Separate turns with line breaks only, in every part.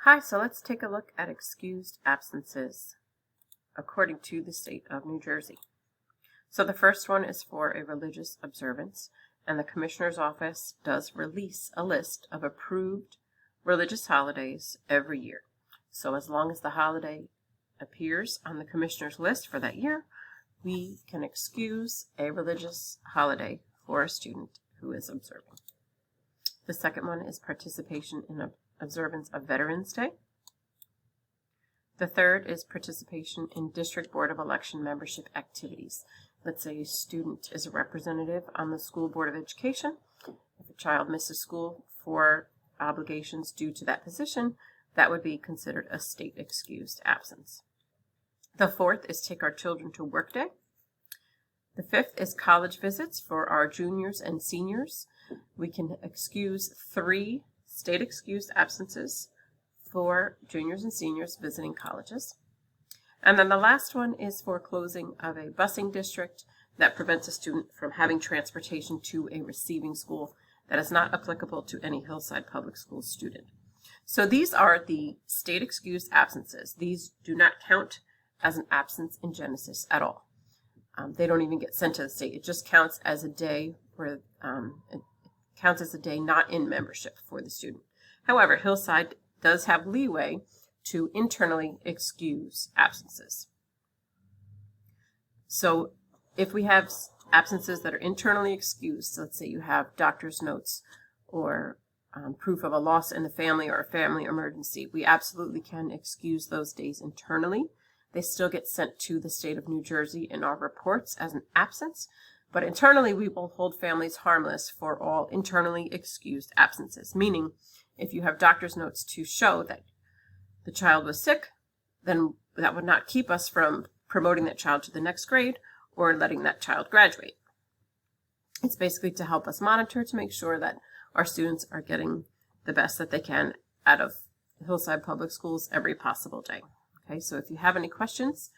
Hi, so let's take a look at excused absences according to the state of New Jersey. So the first one is for a religious observance, and the Commissioner's Office does release a list of approved religious holidays every year. So as long as the holiday appears on the Commissioner's list for that year, we can excuse a religious holiday for a student who is observing. The second one is participation in observance of Veterans Day. The third is participation in District Board of Election membership activities. Let's say a student is a representative on the School Board of Education. If a child misses school for obligations due to that position, that would be considered a state excused absence. The fourth is take our children to work day. The fifth is college visits for our juniors and seniors. We can excuse 3 state excused absences for juniors and seniors visiting colleges. And then the last one is for closing of a busing district that prevents a student from having transportation to a receiving school that is not applicable to any Hillside Public Schools student. So these are the state excused absences. These do not count as an absence in Genesis at all. They don't even get sent to the state. It just counts as a day where it counts as a day not in membership for the student. However, Hillside does have leeway to internally excuse absences. So if we have absences that are internally excused, let's say you have doctor's notes or proof of a loss in the family or a family emergency, we absolutely can excuse those days internally. They still get sent to the state of New Jersey in our reports as an absence, but internally we will hold families harmless for all internally excused absences, meaning if you have doctor's notes to show that the child was sick, then that would not keep us from promoting that child to the next grade or letting that child graduate. It's basically to help us monitor to make sure that our students are getting the best that they can out of Hillside Public Schools every possible day. Okay, so if you have any questions,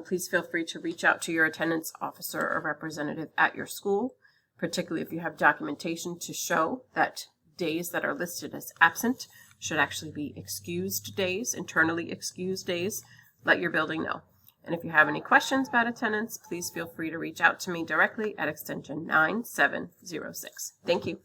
please feel free to reach out to your attendance officer or representative at your school, particularly if you have documentation to show that days that are listed as absent should actually be excused days, internally excused days. Let your building know. And if you have any questions about attendance, please feel free to reach out to me directly at extension 9706. Thank you.